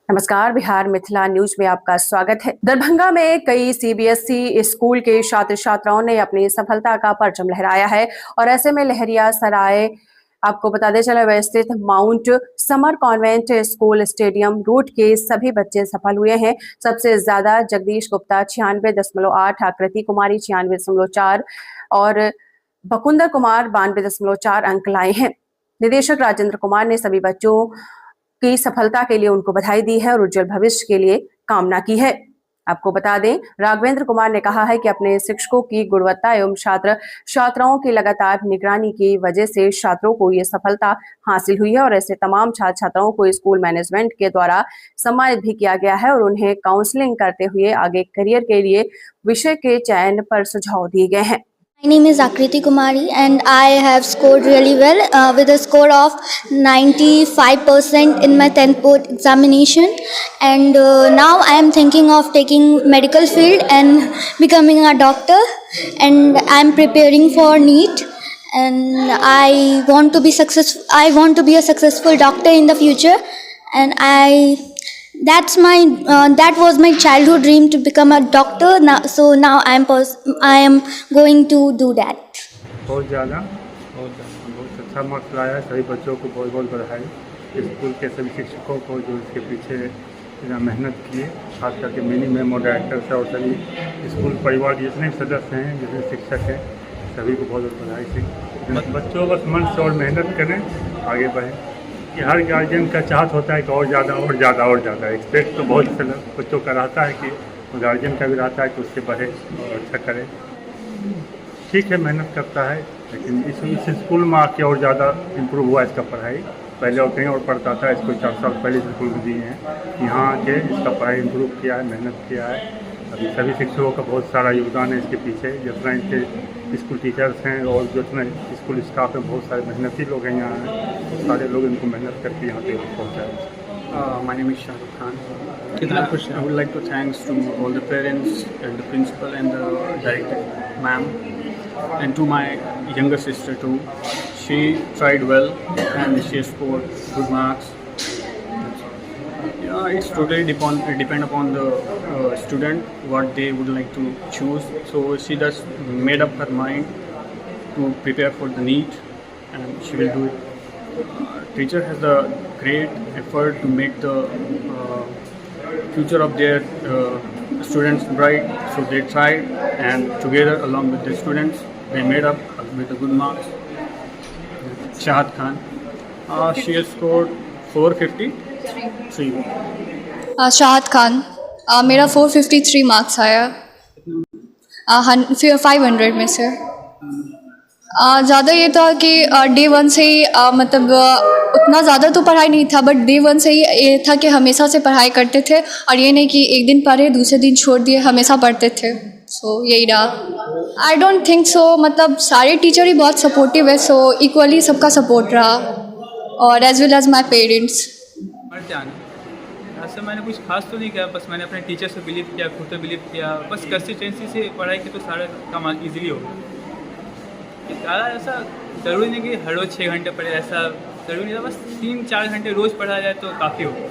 नमस्कार, बिहार मिथिला न्यूज में आपका स्वागत है। दरभंगा में कई सीबीएसई स्कूल के छात्र छात्राओं ने अपनी सफलता का परचम लहराया है और ऐसे में लहरिया सराय आपको बताते चले स्थित mount summer convent school stadium road के सभी बच्चे सफल हुए हैं। सबसे ज्यादा जगदीश गुप्ता 96.8, आकृति कुमारी 96.4 और बकुंदर कुमार 92.4 अंक लाए हैं। निदेशक राजेंद्र कुमार ने सभी बच्चों की सफलता के लिए उनको बधाई दी है और उज्जवल भविष्य के लिए कामना की है। आपको बता दें, राघवेंद्र कुमार ने कहा है कि अपने शिक्षकों की गुणवत्ता एवं छात्र छात्राओं की लगातार निगरानी की वजह से छात्रों को ये सफलता हासिल हुई है और ऐसे तमाम छात्र छात्राओं को स्कूल मैनेजमेंट के द्वारा सम्मानित भी किया गया है और उन्हें काउंसलिंग करते हुए आगे करियर के लिए विषय के चयन पर सुझाव दिए गए हैं। My name is Akriti Kumari and I have scored really well with a score of 95% in my 10th board examination, and now I am thinking of taking medical field and becoming a doctor, and I am preparing for NEET, and I want to be a successful doctor in the future, and that was my childhood dream to become a doctor. Now I am going to do that. बहुत अच्छा marks लाया। सभी बच्चों को बहुत बहुत बधाई। School के सभी शिक्षकों को जो इसके पीछे इतना मेहनत किए, खास करके मिनी मैम और डायरेक्टर से और सभी स्कूल परिवार के जितने सदस्य हैं, जितने शिक्षक हैं, सभी को बहुत बहुत बधाई से। बच्चों बस मन से और मेहनत करें, आगे बढ़ें। कि हर गार्जियन का चाहत होता है कि और ज़्यादा एक्सपेक्ट तो बहुत बच्चों का रहता है कि गार्जियन का भी रहता है कि उससे बढ़े और अच्छा करे। ठीक है, मेहनत करता है, लेकिन इस स्कूल में आके और ज़्यादा इम्प्रूव हुआ इसका पढ़ाई। पहले और कहीं और पढ़ता था, इसको 4 साल पहले स्कूल में दिए हैं। यहाँ आके इसका पढ़ाई इम्प्रूव किया है, मेहनत किया है। अभी सभी शिक्षकों का बहुत सारा योगदान है इसके पीछे, जितना इनके स्कूल टीचर्स हैं और जितना स्कूल स्टाफ है, बहुत सारे मेहनती लोग हैं यहाँ हैं। सारे लोग इनको मेहनत करके यहाँ तक पहुँचाए। My name is Shahrukh Khan. I would like to thanks to all the parents and the principal and the director, ma'am, and to my younger sister too. She tried well and she scored good marks. It's totally depend upon the student what they would like to choose. So she just made up her mind to prepare for the NEET, and she will do it. Teacher has a great effort to make the future of their students bright. So they tried, and together along with the students, they made up with the good marks. Shahad Khan, she has scored 453. Shahid Khan, मेरा 453 marks आया 500 में से। ज़्यादा ये था कि day 1 से ही मतलब उतना ज़्यादा तो पढ़ाई नहीं था, बट डे 1 से ही ये था कि हमेशा से पढ़ाई करते थे और ये नहीं कि एक दिन पढ़े दूसरे दिन छोड़ दिए, हमेशा पढ़ते थे। सो यही रहा। आई डोंट थिंक सो, मतलब सारे टीचर ही बहुत सपोर्टिव है, सो इक्वली सबका सपोर्ट रहा और as well as my parents. ऐसा मैंने कुछ खास तो नहीं किया, बस मैंने अपने टीचर से बिलीव किया, खुद पे बिलीव किया। बस कंसिस्टेंसी से पढ़ाई की तो सारा काम ईजिली होगा। ज़्यादा ऐसा ज़रूरी नहीं कि हर रोज़ 6 घंटे पढ़े, ऐसा ज़रूरी नहीं था। बस 3-4 घंटे रोज़ पढ़ा जाए तो काफ़ी होगा।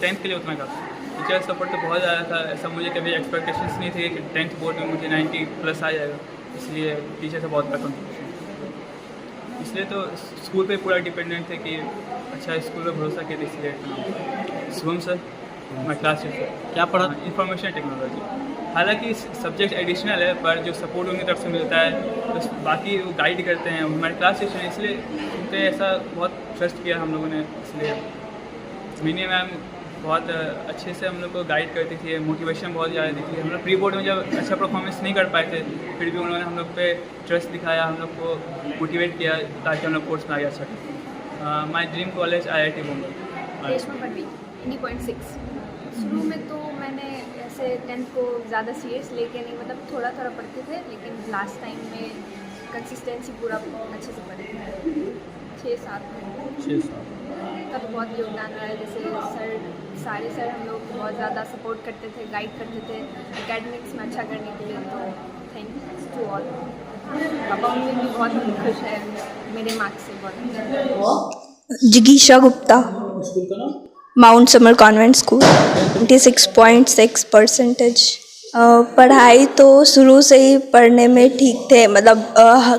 10th के लिए उतना काफ़ी। टीचर सपोर्ट तो बहुत ज़्यादा था। ऐसा मुझे कभी एक्सपेक्टेशंस नहीं थे कि 10th बोर्ड में मुझे 90+ आ जाएगा, इसलिए टीचर से बहुत कंट्रीब्यूशन। इसलिए तो स्कूल पे पूरा डिपेंडेंट थे कि अच्छा स्कूल पे भरोसा किया, इसलिए शुभम सर मैं क्लास टीचर। क्या पढ़ा? Information technology. हालांकि सब्जेक्ट एडिशनल है, पर जो सपोर्ट उनकी तरफ से मिलता है तो बाकी वो गाइड करते हैं। हमारे क्लास टीचर हैं, इसलिए उन पर ऐसा बहुत ट्रस्ट किया हम लोगों ने। इसलिए मिनी मैम बहुत अच्छे से हम लोग को गाइड करती थी, मोटिवेशन बहुत ज़्यादा देती थी। हम लोग प्री बोर्ड में जब अच्छा परफॉर्मेंस नहीं कर पाए थे, फिर भी उन्होंने हम लोग पे ट्रस्ट दिखाया, हम लोग को मोटिवेट किया ताकि हम लोग कोर्स में आगे अच्छा। My dream college IIT Bombay. इंडी 0.6। शुरू में तो मैंने ऐसे 10th को ज़्यादा सीरियस लेके नहीं, मतलब थोड़ा पढ़ते थे, लेकिन लास्ट टाइम में कंसिस्टेंसी पूरा अच्छे से पढ़े थे। 6-7 तब बहुत योगदान रहा है। जैसे सारे सर हम लोग बहुत ज़्यादा सपोर्ट करते थे, गाइड करते थे एकेडमिक्स में अच्छा करने के लिए। तो थैंक्स टू ऑल। पापा मम्मी भी बहुत खुश है मेरे मार्क्स से। बहुत जिगीशा Gupta, mount summer convent school 96.6%। पढ़ाई तो शुरू से ही पढ़ने में ठीक थे, मतलब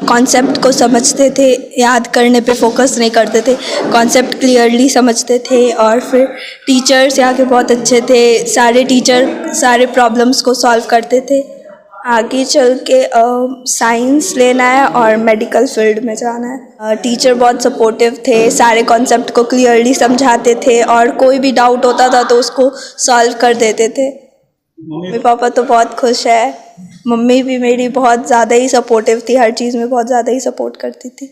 कॉन्सेप्ट को समझते थे, याद करने पे फोकस नहीं करते थे, कॉन्सेप्ट क्लियरली समझते थे। और फिर टीचर्स यहाँ के बहुत अच्छे थे, सारे टीचर सारे प्रॉब्लम्स को सॉल्व करते थे। आगे चल के साइंस लेना है और मेडिकल फील्ड में जाना है। टीचर बहुत सपोर्टिव थे, सारे कॉन्सेप्ट को क्लियरली समझाते थे और कोई भी डाउट होता था तो उसको सॉल्व कर देते थे। मम्मी पापा तो बहुत खुश है, मम्मी भी मेरी बहुत ज़्यादा ही सपोर्टिव थी, हर चीज़ में बहुत ज़्यादा ही सपोर्ट करती थी।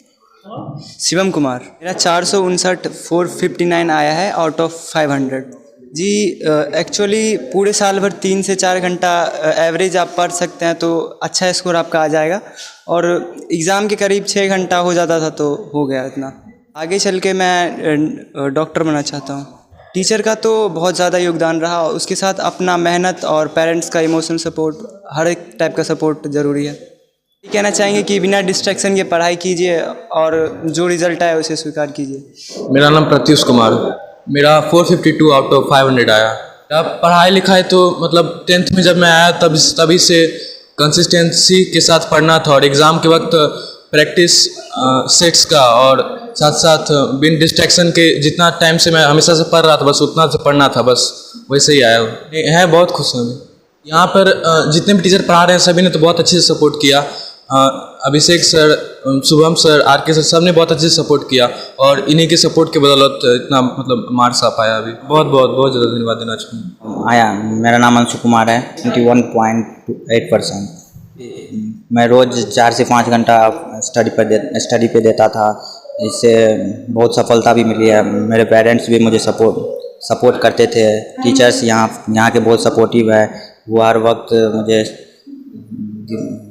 शिवम कुमार, मेरा 459 आया है आउट ऑफ 500। जी एक्चुअली पूरे साल भर 3 से 4 घंटा एवरेज आप पढ़ सकते हैं तो अच्छा स्कोर आपका आ जाएगा, और एग्ज़ाम के करीब 6 घंटा हो जाता था तो हो गया इतना। आगे चल के मैं डॉक्टर बनना चाहता हूँ। टीचर का तो बहुत ज़्यादा योगदान रहा, उसके साथ अपना मेहनत और पेरेंट्स का इमोशनल सपोर्ट, हर एक टाइप का सपोर्ट ज़रूरी है। कहना चाहेंगे कि बिना डिस्ट्रैक्शन के पढ़ाई कीजिए और जो रिज़ल्ट आए उसे स्वीकार कीजिए। मेरा नाम प्रत्युष कुमार, मेरा 452 आउट ऑफ 500 आया। अब पढ़ाई लिखाई तो मतलब 10th में जब मैं आया तभी से कंसिस्टेंसी के साथ पढ़ना था, और एग्ज़ाम के वक्त प्रैक्टिस सेट्स का और साथ साथ बिन डिस्ट्रैक्शन के जितना टाइम से मैं हमेशा से पढ़ रहा था बस उतना से पढ़ना था, बस वैसे ही आया है। बहुत खुश हूँ। यहाँ पर जितने भी टीचर पढ़ा रहे हैं सभी ने तो बहुत अच्छे से सपोर्ट किया। Abhishek sir, Shubham sir, R K. Sir, सब ने बहुत अच्छे से सपोर्ट किया, और इन्हीं के सपोर्ट के बदौलत इतना मतलब मार्क्स आ पाया। अभी बहुत ज़्यादा धन्यवाद देना चाहूँगा। आया, मेरा नाम अंशु कुमार है, 21.8%। मैं रोज़ 4 से 5 घंटा स्टडी पे देता था, इससे बहुत सफलता भी मिली है। मेरे पेरेंट्स भी मुझे सपोर्ट करते थे। टीचर्स यहाँ के बहुत सपोर्टिव है, वो हर वक्त मुझे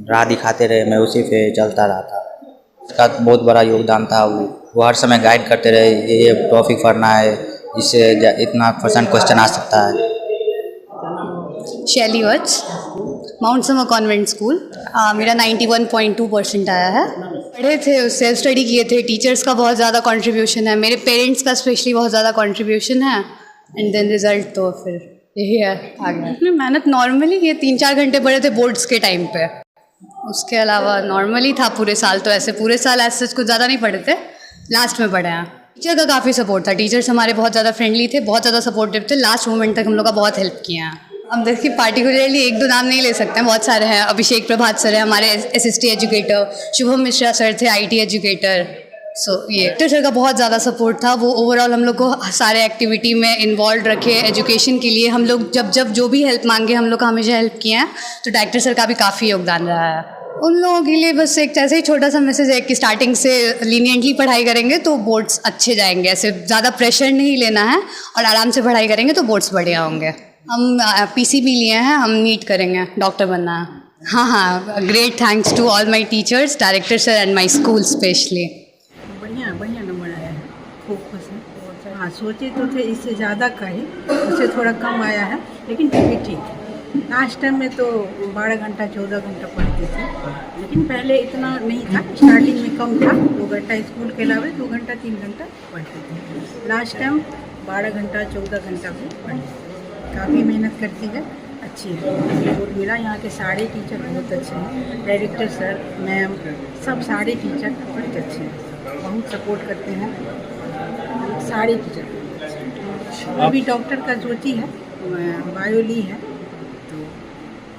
राह दिखाते रहे, मैं उसी पे चलता रहा था। इसका बहुत बड़ा योगदान था। वो हर समय गाइड करते रहे, ये टॉपिक पढ़ना है, इससे इतना % क्वेश्चन आ सकता है। शैली वत्स, माउंट समर कॉन्वेंट स्कूल, मेरा 91.2% आया है। पढ़े थे, सेल्फ स्टडी किए थे, टीचर्स का बहुत ज़्यादा कंट्रीब्यूशन है, मेरे पेरेंट्स का स्पेशली बहुत ज़्यादा कंट्रीब्यूशन है, एंड देन रिज़ल्ट तो फिर यही है, आ गया। अपनी मेहनत नॉर्मली ये 3-4 घंटे पढ़े थे बोर्ड्स के टाइम पे, उसके अलावा नॉर्मली था पूरे साल। तो ऐसे पूरे साल ऐसे कुछ ज़्यादा नहीं पढ़े थे, लास्ट में पढ़े हैं। टीचर का काफ़ी सपोर्ट था, टीचर्स हमारे बहुत ज़्यादा फ्रेंडली थे, बहुत ज़्यादा सपोर्टिव थे, लास्ट मोमेंट तक हम लोग का बहुत हेल्प किया है। अब देखिए पार्टिकुलरली 1-2 नाम नहीं ले सकते हैं, बहुत सारे हैं। अभिषेक प्रभात सर है हमारे SST educator, Shubham Mishra sir थे IT एजुकेटर। ये सर का बहुत ज़्यादा सपोर्ट था, वो ओवरऑल हम लोग को सारे एक्टिविटी में इन्वॉल्व रखे। एजुकेशन के लिए हम लोग जब जो भी हेल्प मांगे हम लोग का हमेशा हेल्प किया है, तो डायरेक्टर सर का भी काफ़ी योगदान रहा है। उन लोगों के लिए बस एक ऐसे ही छोटा सा मैसेज है कि स्टार्टिंग से लीनियंटली पढ़ाई करेंगे तो बोर्ड्स अच्छे जाएंगे। ऐसे ज़्यादा प्रेशर नहीं लेना है और आराम से पढ़ाई करेंगे तो बोर्ड्स बढ़िया होंगे। हम PCB लिए हैं, हम नीट करेंगे, डॉक्टर बनना है। हाँ, great thanks to all my teachers, director sir and my school specially. बढ़िया नंबर आया है, खूब खुश है। हाँ, सोचे तो थे इससे ज़्यादा का ही, उससे थोड़ा कम आया है, लेकिन फिर भी ठीक है। लास्ट टाइम में तो 12 घंटा 14 घंटा पढ़ते थे, लेकिन पहले इतना नहीं था, स्टार्टिंग में कम था। 2 घंटा स्कूल के अलावा 2 घंटा 3 घंटा पढ़ते थे। लास्ट टाइम 12 घंटा 14 घंटा भी पढ़ते। काफ़ी मेहनत करती है, अच्छी है। सपोर्ट मिला, यहाँ के सारे टीचर बहुत अच्छे हैं, डायरेक्टर सर, मैम, सब सारे टीचर बहुत अच्छे हैं, बहुत सपोर्ट करते हैं सारे टीचर। अभी डॉक्टर का सोची है, बायो ली है, तो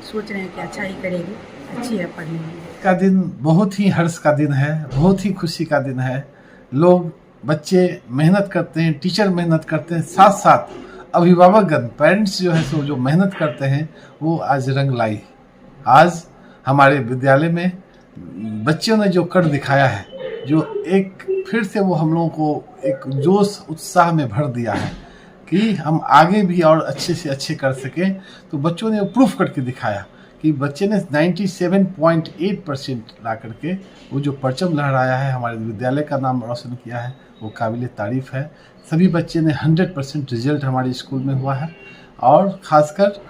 सोच रहे हैं कि अच्छा ही करेगी, अच्छी है पढ़ने में। का दिन बहुत ही हर्ष का दिन है, बहुत ही खुशी का दिन है। लोग, बच्चे मेहनत करते हैं, टीचर मेहनत करते हैं, साथ साथ अभिभावकगण, पेरेंट्स जो है सो जो मेहनत करते हैं वो आज रंग लाई। आज हमारे विद्यालय में बच्चों ने जो कर दिखाया है, जो एक फिर से वो हम लोगों को एक जोश उत्साह में भर दिया है कि हम आगे भी और अच्छे से अच्छे कर सकें। तो बच्चों ने प्रूफ करके दिखाया कि बच्चे ने 97.8% ला करके वो जो परचम लहराया है, हमारे विद्यालय का नाम रोशन किया है, वो काबिल तारीफ़ है। सभी बच्चे ने 100% रिजल्ट हमारे स्कूल में हुआ है। और ख़ासकर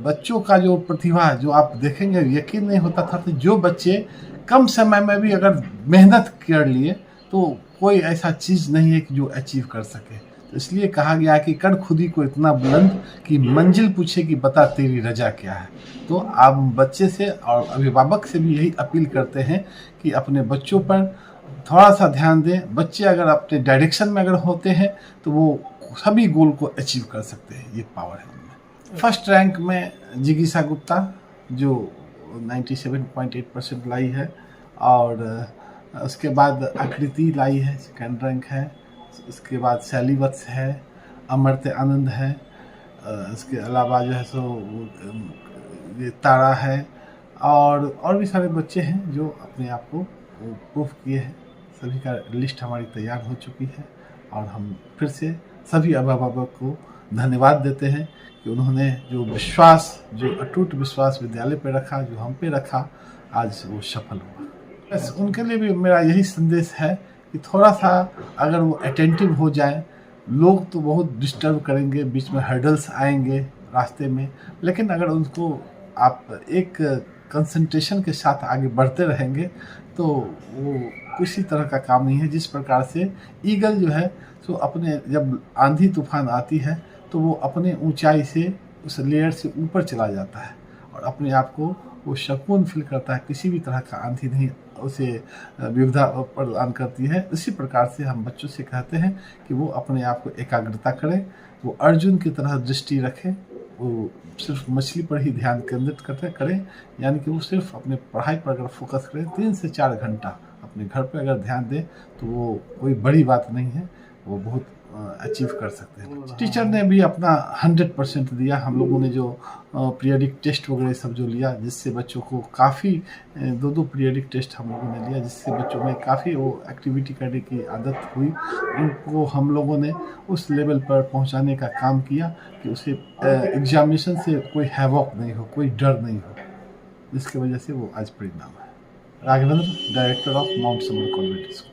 बच्चों का जो प्रतिभा, जो आप देखेंगे यकीन नहीं होता था कि जो बच्चे कम समय में भी अगर मेहनत कर लिए तो कोई ऐसा चीज़ नहीं है कि जो अचीव कर सके। तो इसलिए कहा गया कि कर खुदी को इतना बुलंद कि मंजिल पूछे कि बता तेरी रजा क्या है। तो आप बच्चे से और अभिभावक से भी यही अपील करते हैं कि अपने बच्चों पर थोड़ा सा ध्यान दें। बच्चे अगर अपने डायरेक्शन में अगर होते हैं तो वो सभी गोल को अचीव कर सकते हैं, ये पावर है उनमें। फर्स्ट रैंक में जिगीसा गुप्ता जो 97.8% लाई है, और उसके बाद आकृति लाई है, सेकेंड रैंक है। उसके बाद शैलीवत्स है, अमर्त्य आनंद है, इसके अलावा जो है सो ये तारा है, और भी सारे बच्चे हैं जो अपने आप को प्रूव किए हैं। सभी का लिस्ट हमारी तैयार हो चुकी है और हम फिर से सभी अभिभावक को धन्यवाद देते हैं कि उन्होंने जो विश्वास, जो अटूट विश्वास विद्यालय पे रखा, जो हम पे रखा, आज वो सफल हुआ। बस उनके लिए भी मेरा यही संदेश है कि थोड़ा सा अगर वो अटेंटिव हो जाए। लोग तो बहुत डिस्टर्ब करेंगे, बीच में हर्डल्स आएंगे रास्ते में, लेकिन अगर उनको आप एक कंसंट्रेशन के साथ आगे बढ़ते रहेंगे तो वो किसी तरह का काम नहीं है। जिस प्रकार से ईगल जो है तो अपने जब आंधी तूफान आती है तो वो अपने ऊंचाई से उस लेयर से ऊपर चला जाता है और अपने आप को वो सुकून फील करता है। किसी भी तरह का आंधी नहीं उसे विविधता प्रदान करती है। इसी प्रकार से हम बच्चों से कहते हैं कि वो अपने आप को एकाग्रता करें, वो अर्जुन की तरह दृष्टि रखें, वो सिर्फ मछली पर ही ध्यान केंद्रित करें, यानी कि वो सिर्फ अपने पढ़ाई पर अगर फोकस करें 3 से 4 घंटा अपने घर पे अगर ध्यान दें तो वो कोई बड़ी बात नहीं है, वो बहुत अचीव कर सकते हैं। टीचर ने भी अपना 100% दिया। हम लोगों ने जो पीरियडिक टेस्ट वगैरह सब जो लिया, जिससे बच्चों को काफ़ी 2 पीरियडिक टेस्ट हम लोगों ने लिया, जिससे बच्चों में काफ़ी वो एक्टिविटी करने की आदत हुई। उनको हम लोगों ने उस लेवल पर पहुंचाने का काम किया कि उसे एग्जामिनेशन से कोई हैवॉक नहीं हो, कोई डर नहीं हो, जिसकी वजह से वो आज परिणाम है। Raghavendra, director of mount summer convent school.